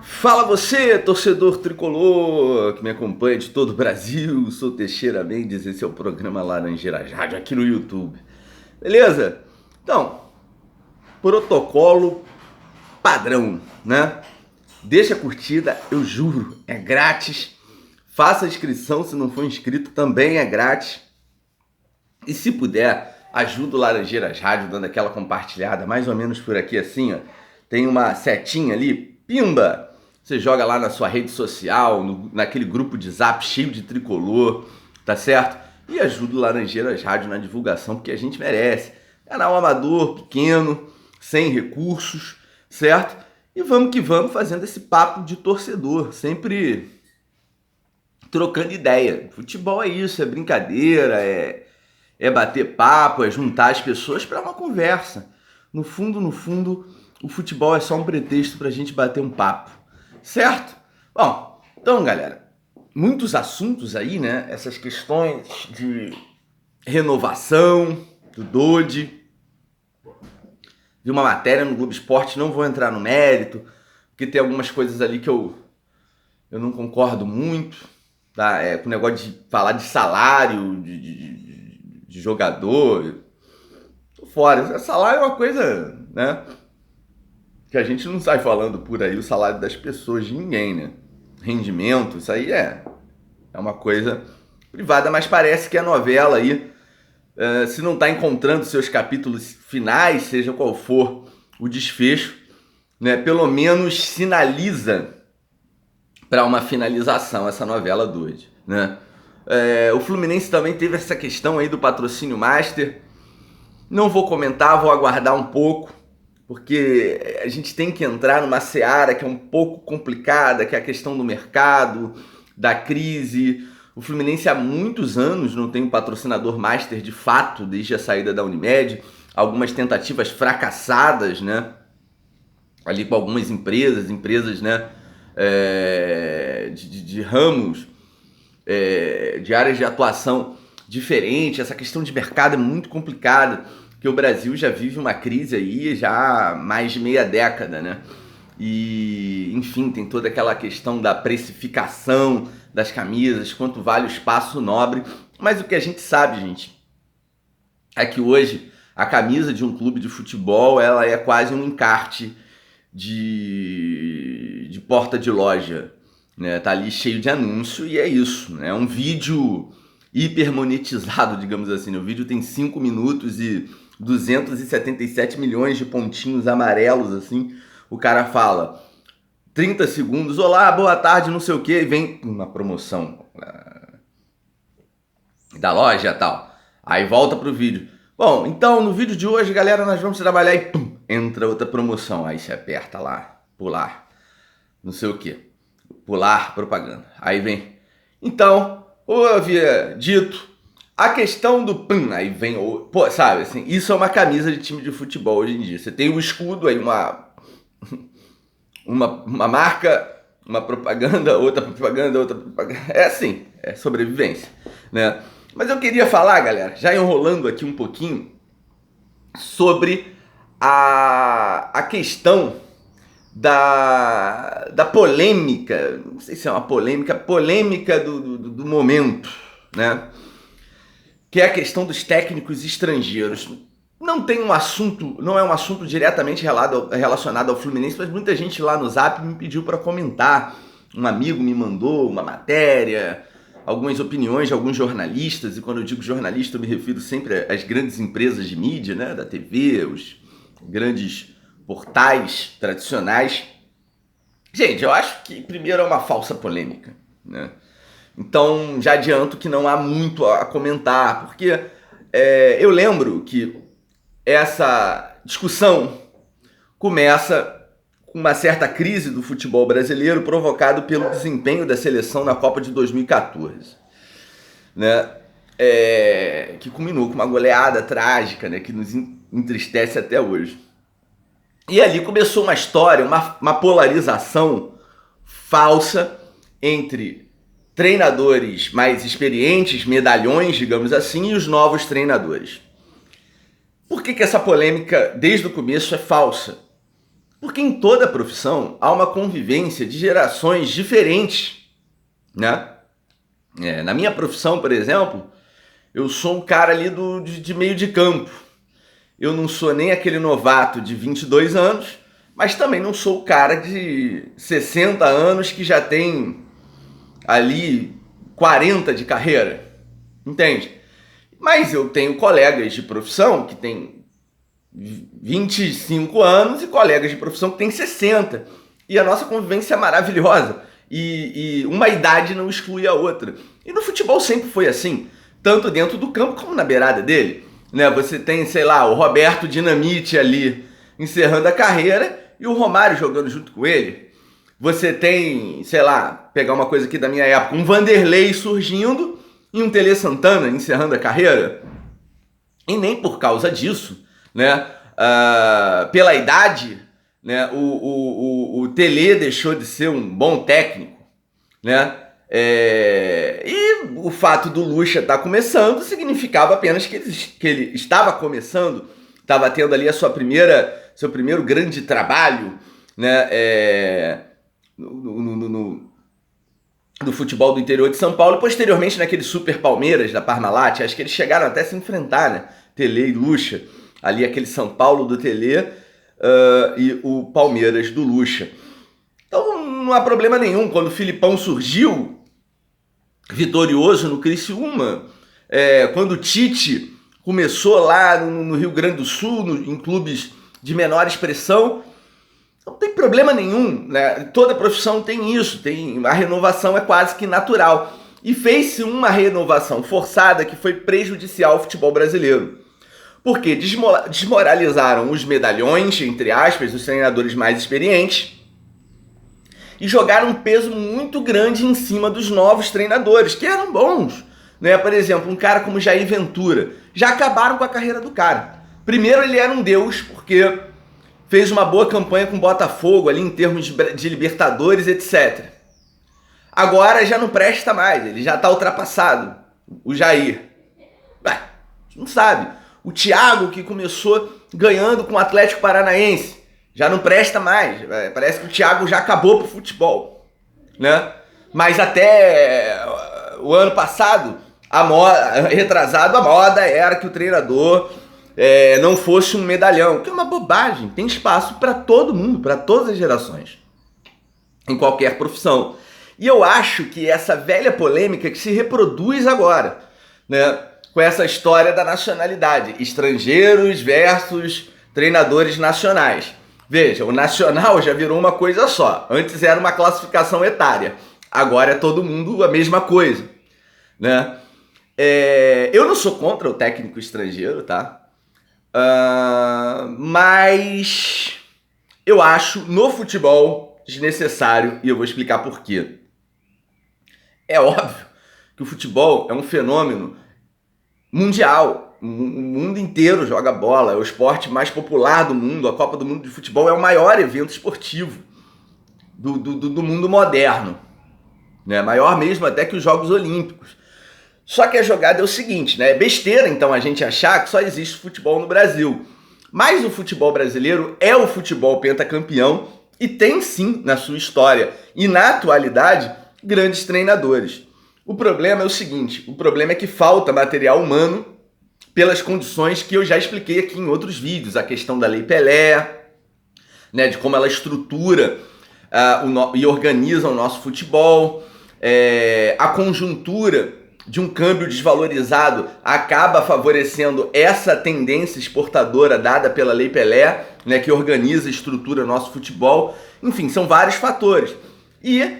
Fala você, torcedor tricolor, que me acompanha de todo o Brasil. Sou Teixeira Mendes, esse é o programa Laranjeiras Rádio aqui no YouTube. Beleza? Então, protocolo padrão, né? Deixa a curtida, eu juro, é grátis. Faça a inscrição, se não for inscrito também é grátis. E se puder, ajuda o Laranjeiras Rádio dando aquela compartilhada, mais ou menos por aqui assim, ó. Tem uma setinha ali, pimba! Você joga lá na sua rede social, naquele grupo de zap cheio de tricolor, tá certo? E ajuda o Laranjeiras Rádio na divulgação, porque a gente merece. Canal amador, pequeno, sem recursos, certo? E vamos que vamos fazendo esse papo de torcedor, sempre trocando ideia. Futebol é isso, é brincadeira, é bater papo, é juntar as pessoas para uma conversa. No fundo, o futebol é só um pretexto para a gente bater um papo. Certo? Bom, então, galera, muitos assuntos aí, né? Essas questões de renovação do Dodge, de uma matéria no Globo Esporte, não vou entrar no mérito, porque tem algumas coisas ali que eu não concordo muito, tá? Com o negócio de falar de salário, de jogador, tô fora. Salário é uma coisa, né? Que a gente não sai falando por aí o salário das pessoas, de ninguém, né? Rendimento, isso aí é uma coisa privada, mas parece que a novela aí, se não está encontrando seus capítulos finais, seja qual for o desfecho, né? Pelo menos sinaliza para uma finalização essa novela doida, né? O Fluminense também teve essa questão aí do patrocínio master. Não vou comentar, vou aguardar um pouco, porque a gente tem que entrar numa seara que é um pouco complicada, que é a questão do mercado, da crise. O Fluminense há muitos anos não tem um patrocinador master de fato, desde a saída da Unimed. Algumas tentativas fracassadas, né? Ali com algumas empresas, né? De ramos, de áreas de atuação diferentes. Essa questão de mercado é muito complicada, que o Brasil já vive uma crise aí já há mais de meia década, né? E, enfim, tem toda aquela questão da precificação das camisas, quanto vale o espaço nobre. Mas o que a gente sabe, gente, é que hoje a camisa de um clube de futebol, ela é quase um encarte de porta de loja, né? Tá ali cheio de anúncio e é isso, né? É um vídeo hiper monetizado, digamos assim. O vídeo tem 5 minutos e 277 milhões de pontinhos amarelos, assim. O cara fala 30 segundos, olá, boa tarde, não sei o que, e vem uma promoção da loja e tal. Aí volta pro vídeo. Bom, então no vídeo de hoje, galera, nós vamos trabalhar e pum, entra outra promoção. Aí você aperta lá, pular, não sei o que, pular propaganda. Aí vem, então, eu havia dito, a questão do pum, aí vem, pô, sabe, assim, isso é uma camisa de time de futebol hoje em dia. Você tem um escudo, aí uma marca, uma propaganda, outra propaganda. É assim, é sobrevivência, né? Mas eu queria falar, galera, já enrolando aqui um pouquinho, sobre a questão da polêmica, não sei se é uma polêmica do momento, né? Que é a questão dos técnicos estrangeiros. Não é um assunto diretamente relacionado ao Fluminense, mas muita gente lá no Zap me pediu para comentar. Um amigo me mandou uma matéria, algumas opiniões de alguns jornalistas, e quando eu digo jornalista eu me refiro sempre às grandes empresas de mídia, né, da TV, os grandes portais tradicionais. Gente, eu acho que primeiro é uma falsa polêmica, né? Então já adianto que não há muito a comentar, porque eu lembro que essa discussão começa com uma certa crise do futebol brasileiro provocado pelo desempenho da seleção na Copa de 2014, né? Que culminou com uma goleada trágica, né? Que nos entristece até hoje. E ali começou uma história, uma polarização falsa entre treinadores mais experientes, medalhões, digamos assim, e os novos treinadores. Por que essa polêmica, desde o começo, é falsa? Porque em toda profissão há uma convivência de gerações diferentes, né? Na minha profissão, por exemplo, eu sou um cara ali de meio de campo. Eu não sou nem aquele novato de 22 anos, mas também não sou o cara de 60 anos que já tem ali 40 de carreira, entende? Mas eu tenho colegas de profissão que têm 25 anos e colegas de profissão que têm 60. E a nossa convivência é maravilhosa. E uma idade não exclui a outra. E no futebol sempre foi assim, tanto dentro do campo como na beirada dele. Né? Você tem, sei lá, o Roberto Dinamite ali encerrando a carreira e o Romário jogando junto com ele. Você tem, sei lá, pegar uma coisa aqui da minha época, um Vanderlei surgindo e um Tele Santana encerrando a carreira. E nem por causa disso, né? Pela idade, né? O Tele deixou de ser um bom técnico, né? E o fato do Lucha estar começando significava apenas que ele estava começando, estava tendo ali seu primeiro grande trabalho, né? No futebol do interior de São Paulo, e posteriormente naquele Super Palmeiras da Parmalat. Acho que eles chegaram até a se enfrentar, né? Tele e Lucha, ali aquele São Paulo do Tele e o Palmeiras do Lucha. Então não há problema nenhum quando o Filipão surgiu vitorioso no Criciúma, quando o Tite começou lá no Rio Grande do Sul, em clubes de menor expressão. Não tem problema nenhum, né? Toda profissão tem isso, a renovação é quase que natural. E fez-se uma renovação forçada que foi prejudicial ao futebol brasileiro. Porque desmoralizaram os medalhões, entre aspas, os treinadores mais experientes, e jogaram um peso muito grande em cima dos novos treinadores, que eram bons. Né? Por exemplo, um cara como Jair Ventura, já acabaram com a carreira do cara. Primeiro, ele era um deus, porque fez uma boa campanha com o Botafogo ali em termos de Libertadores, etc. Agora já não presta mais, ele já está ultrapassado, o Jair. Não sabe. O Thiago, que começou ganhando com o Atlético Paranaense, já não presta mais. Parece que o Thiago já acabou pro futebol, né? Mas até o ano passado, retrasado, a moda era que o treinador não fosse um medalhão, que é uma bobagem. Tem espaço para todo mundo, para todas as gerações, em qualquer profissão. E eu acho que essa velha polêmica que se reproduz agora, né, com essa história da nacionalidade, estrangeiros versus treinadores nacionais. Veja, o nacional já virou uma coisa só. Antes era uma classificação etária, agora é todo mundo a mesma coisa, né? Eu não sou contra o técnico estrangeiro, tá? Mas eu acho no futebol desnecessário, e eu vou explicar por quê. É óbvio que o futebol é um fenômeno mundial. O mundo inteiro joga bola, é o esporte mais popular do mundo. A Copa do Mundo de Futebol é o maior evento esportivo do mundo moderno, né? Maior mesmo até que os Jogos Olímpicos. Só que a jogada é o seguinte, né? É besteira então a gente achar que só existe futebol no Brasil. Mas o futebol brasileiro é o futebol pentacampeão e tem sim na sua história e na atualidade grandes treinadores. O problema é o seguinte, o problema é que falta material humano pelas condições que eu já expliquei aqui em outros vídeos. A questão da Lei Pelé, né, de como ela estrutura e organiza o nosso futebol, a conjuntura de um câmbio desvalorizado acaba favorecendo essa tendência exportadora dada pela Lei Pelé, né, que organiza e estrutura o nosso futebol. Enfim, são vários fatores. E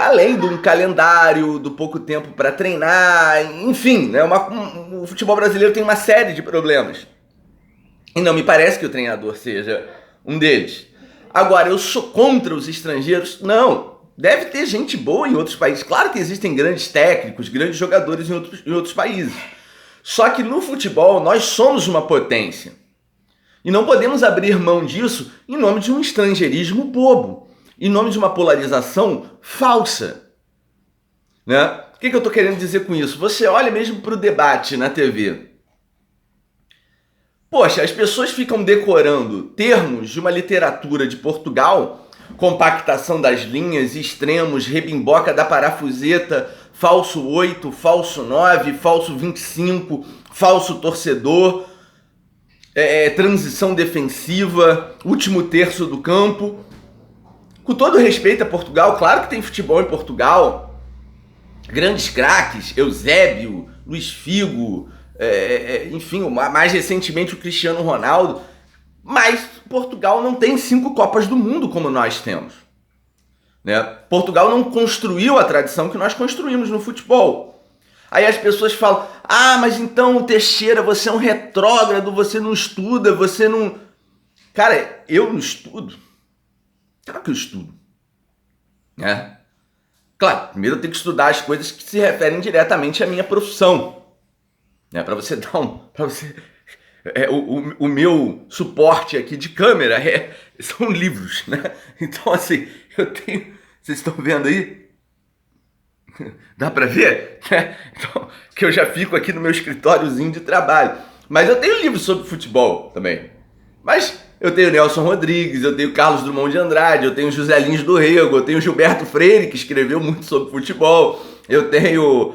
além do calendário, do pouco tempo para treinar, enfim, né, o futebol brasileiro tem uma série de problemas. E não me parece que o treinador seja um deles. Agora, eu sou contra os estrangeiros? Não. Deve ter gente boa em outros países. Claro que existem grandes técnicos, grandes jogadores em outros países. Só que no futebol nós somos uma potência. E não podemos abrir mão disso em nome de um estrangeirismo bobo. Em nome de uma polarização falsa. Né? O que eu estou querendo dizer com isso? Você olha mesmo para o debate na TV. Poxa, as pessoas ficam decorando termos de uma literatura de Portugal, compactação das linhas, extremos, rebimboca da parafuseta, falso 8, falso 9, falso 25, falso torcedor, transição defensiva, último terço do campo. Com todo respeito a Portugal, claro que tem futebol em Portugal, grandes craques, Eusébio, Luís Figo, enfim, mais recentemente o Cristiano Ronaldo, mas Portugal não tem 5 Copas do Mundo como nós temos, né? Portugal não construiu a tradição que nós construímos no futebol. Aí as pessoas falam, mas então Teixeira, você é um retrógrado, você não estuda, você não... Cara, eu não estudo. Claro que eu estudo, né? Claro, primeiro eu tenho que estudar as coisas que se referem diretamente à minha profissão, né? Para você dar o meu suporte aqui de câmera são livros, né? Então, assim, eu tenho... Vocês estão vendo aí? Dá para ver? Então, que eu já fico aqui no meu escritóriozinho de trabalho. Mas eu tenho livros sobre futebol também. Mas eu tenho Nelson Rodrigues, eu tenho Carlos Drummond de Andrade, eu tenho José Lins do Rego, eu tenho Gilberto Freire, que escreveu muito sobre futebol. Eu tenho...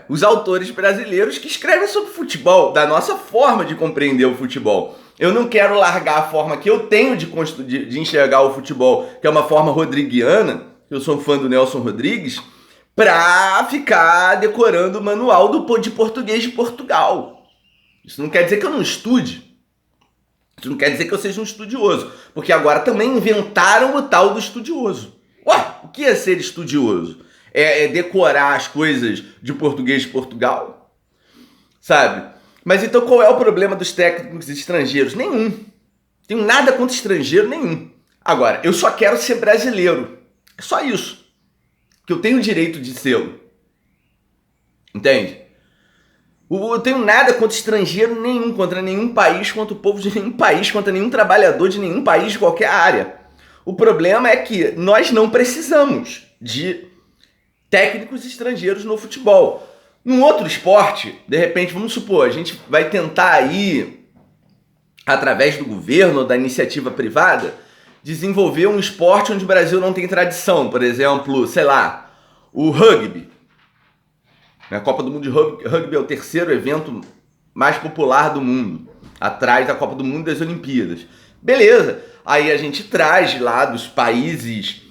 os autores brasileiros que escrevem sobre futebol, da nossa forma de compreender o futebol. Eu não quero largar a forma que eu tenho de enxergar o futebol, que é uma forma rodriguiana, eu sou um fã do Nelson Rodrigues, pra ficar decorando o manual de português de Portugal. Isso não quer dizer que eu não estude. Isso não quer dizer que eu seja um estudioso. Porque agora também inventaram o tal do estudioso. Ué, o que é ser estudioso? É decorar as coisas de português de Portugal? Sabe? Mas então qual é o problema dos técnicos estrangeiros? Nenhum. Tenho nada contra estrangeiro, nenhum. Agora, eu só quero ser brasileiro. É só isso. Que eu tenho o direito de ser. Entende? Eu tenho nada contra estrangeiro nenhum, contra nenhum país, contra o povo de nenhum país, contra nenhum trabalhador de nenhum país, de qualquer área. O problema é que nós não precisamos de técnicos estrangeiros no futebol. Num outro esporte, de repente, vamos supor, a gente vai tentar aí, através do governo ou da iniciativa privada, desenvolver um esporte onde o Brasil não tem tradição. Por exemplo, sei lá, o rugby. A Copa do Mundo de Rugby é o terceiro evento mais popular do mundo, atrás da Copa do Mundo e das Olimpíadas. Beleza, aí a gente traz lá dos países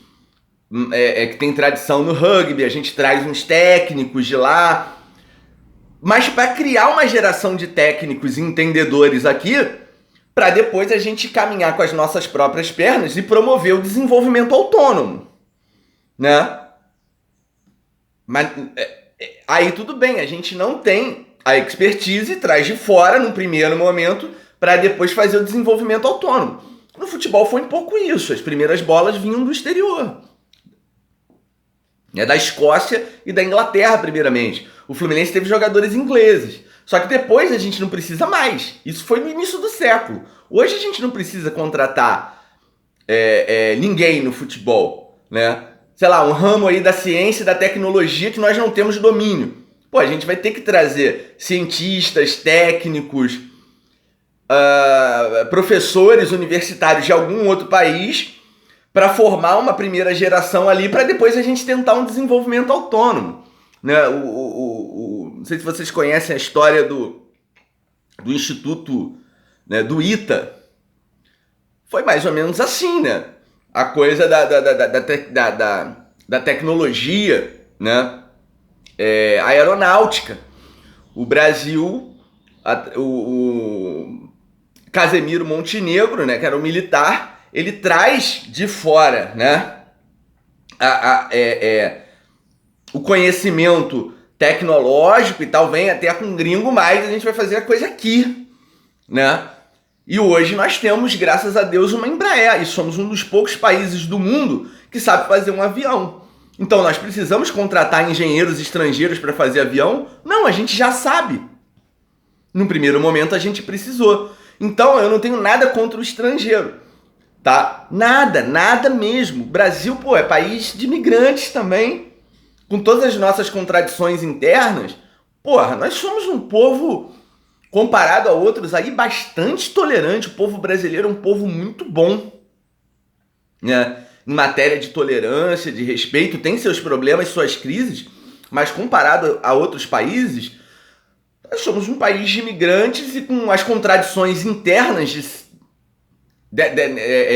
que tem tradição no rugby, a gente traz uns técnicos de lá, mas para criar uma geração de técnicos entendedores aqui, para depois a gente caminhar com as nossas próprias pernas e promover o desenvolvimento autônomo, né? Mas aí tudo bem, a gente não tem a expertise, traz de fora num primeiro momento para depois fazer o desenvolvimento autônomo. No futebol foi um pouco isso, as primeiras bolas vinham do exterior. Da Escócia e da Inglaterra, primeiramente. O Fluminense teve jogadores ingleses. Só que depois a gente não precisa mais. Isso foi no início do século. Hoje a gente não precisa contratar ninguém no futebol, né? Sei lá, um ramo aí da ciência e da tecnologia que nós não temos domínio. Pô, a gente vai ter que trazer cientistas, técnicos, professores universitários de algum outro país para formar uma primeira geração ali, para depois a gente tentar um desenvolvimento autônomo, né? Não sei se vocês conhecem a história do Instituto, né, do ITA. Foi mais ou menos assim, né? A coisa da tecnologia, né? Aeronáutica. O Brasil, o Casemiro Montenegro, né, que era um militar, ele traz de fora, né, o conhecimento tecnológico e tal, vem até com um gringo, mas a gente vai fazer a coisa aqui, né? E hoje nós temos, graças a Deus, uma Embraer, e somos um dos poucos países do mundo que sabe fazer um avião. Então nós precisamos contratar engenheiros estrangeiros para fazer avião? Não, a gente já sabe. No primeiro momento a gente precisou. Então eu não tenho nada contra o estrangeiro. Tá? Nada mesmo. O Brasil, pô, é país de imigrantes também. Com todas as nossas contradições internas, porra, nós somos um povo comparado a outros aí bastante tolerante. O povo brasileiro é um povo muito bom, né? Em matéria de tolerância, de respeito, tem seus problemas, suas crises, mas comparado a outros países, nós somos um país de imigrantes e com as contradições internas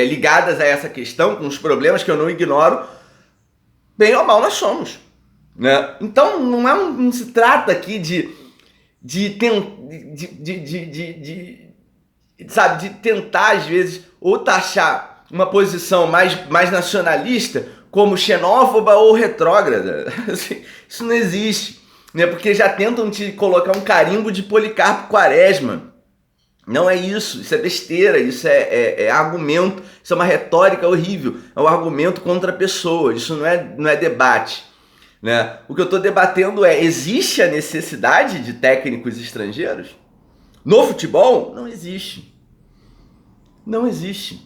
ligadas a essa questão, com os problemas que eu não ignoro, bem ou mal nós somos, né? Então não se trata aqui de tentar às vezes ou taxar uma posição mais nacionalista como xenófoba ou retrógrada. Isso não existe, né? Porque já tentam te colocar um carimbo de Policarpo Quaresma. Não é isso, isso é besteira, isso é argumento, isso é uma retórica horrível, é um argumento contra a pessoa, isso não é debate, né? O que eu estou debatendo existe a necessidade de técnicos estrangeiros? No futebol, não existe. Não existe.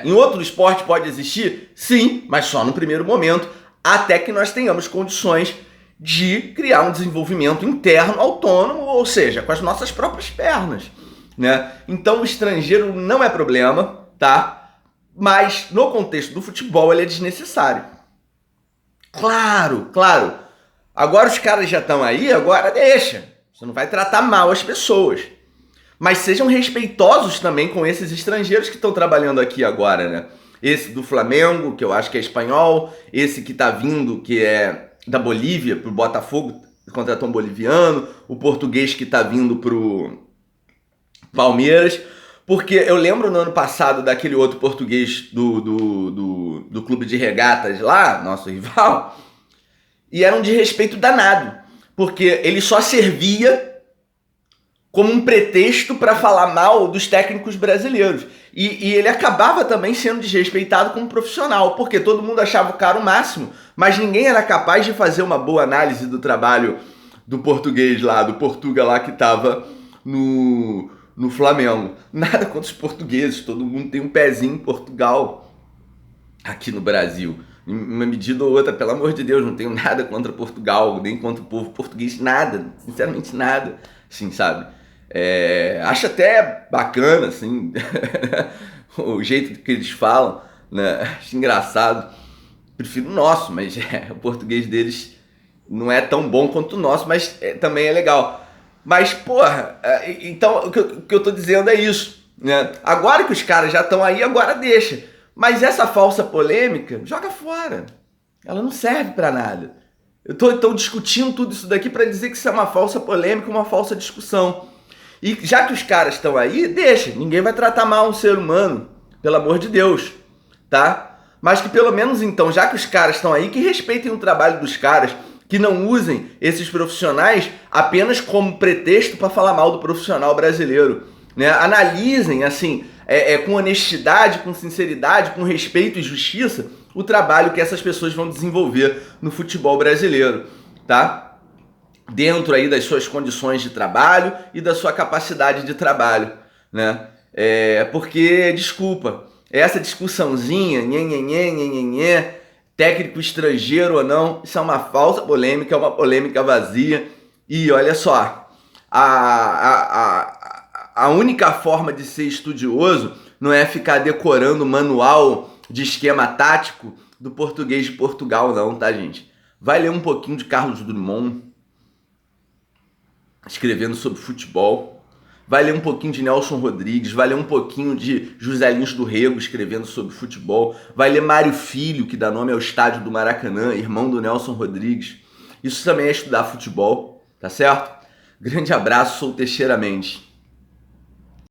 Em outro esporte pode existir? Sim, mas só no primeiro momento, até que nós tenhamos condições de criar um desenvolvimento interno autônomo, ou seja, com as nossas próprias pernas, né? Então o estrangeiro não é problema, tá? Mas no contexto do futebol ele é desnecessário. Claro. Agora os caras já estão aí, agora deixa. Você não vai tratar mal as pessoas. Mas sejam respeitosos também com esses estrangeiros que estão trabalhando aqui agora, né? Esse do Flamengo, que eu acho que é espanhol, esse que tá vindo, que é da Bolívia, pro Botafogo, contratou um boliviano, o português que tá vindo pro Palmeiras, porque eu lembro no ano passado daquele outro português do clube de regatas lá, nosso rival, e era um desrespeito danado, porque ele só servia como um pretexto para falar mal dos técnicos brasileiros. E ele acabava também sendo desrespeitado como profissional, porque todo mundo achava o cara o máximo, mas ninguém era capaz de fazer uma boa análise do trabalho do português lá, do Portuga lá que estava no Flamengo. Nada contra os portugueses, todo mundo tem um pezinho em Portugal aqui no Brasil. Em uma medida ou outra, pelo amor de Deus, não tenho nada contra Portugal, nem contra o povo português, nada, sinceramente nada, assim, sabe? Acho até bacana, assim, o jeito que eles falam, né? Acho engraçado. Prefiro o nosso, mas o português deles não é tão bom quanto o nosso, mas também é legal. Mas, porra, então o que eu tô dizendo é isso, né? Agora que os caras já estão aí, agora deixa. Mas essa falsa polêmica, joga fora. Ela não serve pra nada. Eu tô discutindo tudo isso daqui pra dizer que isso é uma falsa polêmica, uma falsa discussão. E já que os caras estão aí, deixa. Ninguém vai tratar mal um ser humano, pelo amor de Deus, tá? Mas que pelo menos então, já que os caras estão aí, que respeitem o trabalho dos caras, que não usem esses profissionais apenas como pretexto para falar mal do profissional brasileiro, né? Analisem, assim, com honestidade, com sinceridade, com respeito e justiça, o trabalho que essas pessoas vão desenvolver no futebol brasileiro, tá? Dentro aí das suas condições de trabalho e da sua capacidade de trabalho, né? Porque, desculpa, essa discussãozinha, técnico estrangeiro ou não, isso é uma falsa polêmica, é uma polêmica vazia. E olha só, a única forma de ser estudioso não é ficar decorando o manual de esquema tático do português de Portugal, não, tá, gente? Vai ler um pouquinho de Carlos Drummond, escrevendo sobre futebol. Vai ler um pouquinho de Nelson Rodrigues, vai ler um pouquinho de José Lins do Rego escrevendo sobre futebol, vai ler Mário Filho, que dá nome ao estádio do Maracanã, irmão do Nelson Rodrigues. Isso também é estudar futebol, tá certo? Grande abraço, sou o Teixeira Mendes.